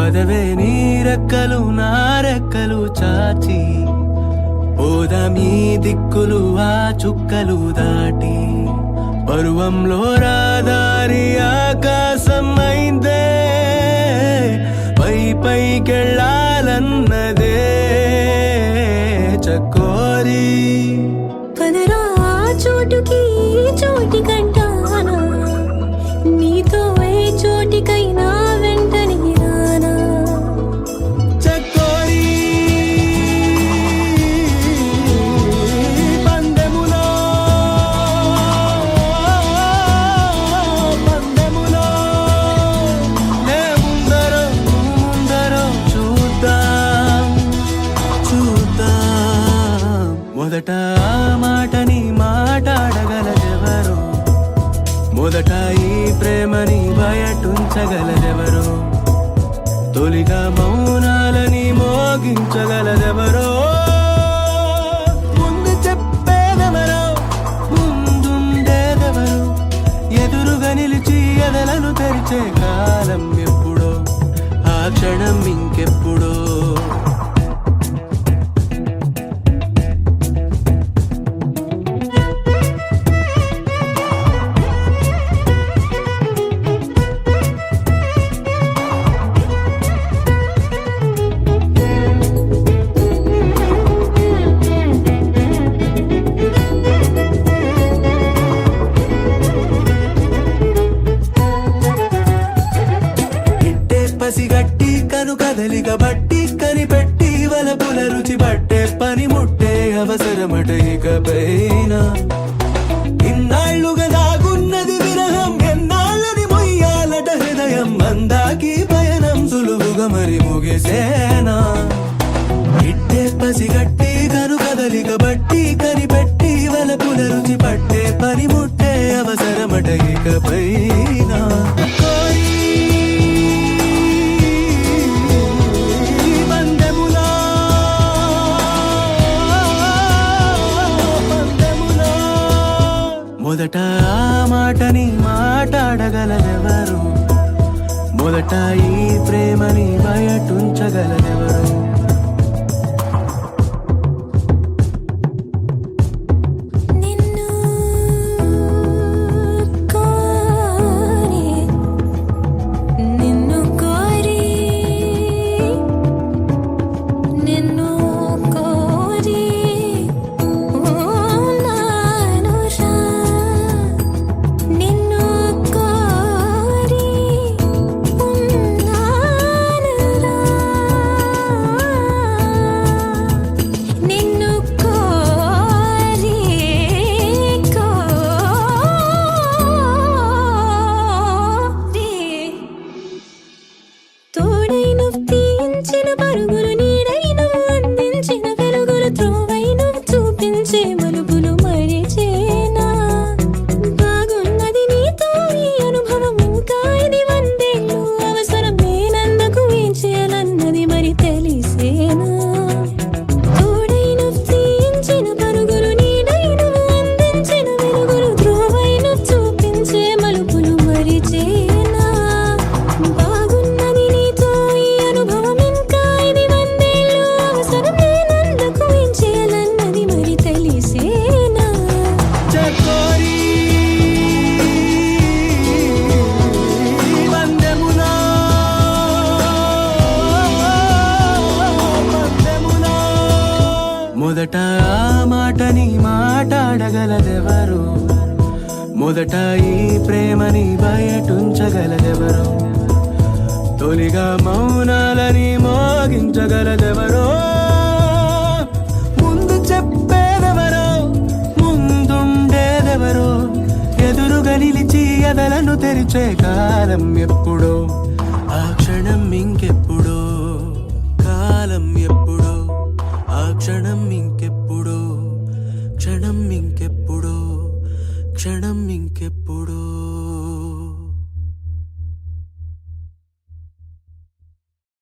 పదవే నీ రెక్కలు నా రెక్కలు చాచి పోదామీ దిక్కులు ఆ చుక్కలు దాటి పరువంలో రాదారి ఆకాశం అయిందే పై పైకెళ్ళాలన్నదే చకోరి పదరా చోటుకి చోటి కంటానా నీతో ఏ చోటికైనా వెంటనే రానా చకోరి పందెములో నే ముందరో ముందరో చూద్దాం మొదట ఆ మాటని మాట్లాడగలదెవరో మొదట ఈ ప్రేమని బయటుంచగలదెవరో తొలిగా మౌనాలని మోగించగలదెవరో ముందు చెప్పేదెవరో ముందుండేదెవరో ఎదురుగా నిలిచి ఎదలను తెరిచే కాలం ఎప్పుడో ఆ క్షణం ఇంకెప్పుడో పసిగట్టి కను కదలిక బట్టి కనిపెట్టి వలపుల రుచి పట్టే పని ముట్టే అవసరమట ఇకపైన ఇన్నాళ్లుగా దాగున్నది విరహం ఎన్నాళ్ళని మొయ్యాలట హృదయం అందాకి పయనం సులువుగా మరి ముగిసేనా ఇట్టే పసిగట్టి కను కదలిక బట్టి కనిపెట్టి వలపుల రుచి పట్టే పని ముట్టే అవసరమట ఇకపైన మొదట ఆ మాటని మాట్లాడగలదెవరు మొదట ఈ ప్రేమని బయటుంచగలదెవరు మొదట ఆ మాటని మాట్లాడగలదెవరు మొదట ఈ ప్రేమని బయటుంచగలదెవరు తొలిగా మౌనాలని మోగించగలదెవరో ముందు చెప్పేదెవరో ముందుండేదెవరో ఎదురుగా నిలిచి ఎదలను తెరిచే కాలం ఎప్పుడో ఆ క్షణం ఇంకెప్పుడో కాలం ఎప్పుడో ఆ క్షణం ఇంకెప్పుడో క్షణం ఇంకెప్పుడో క్షణం ఇంకెప్పుడు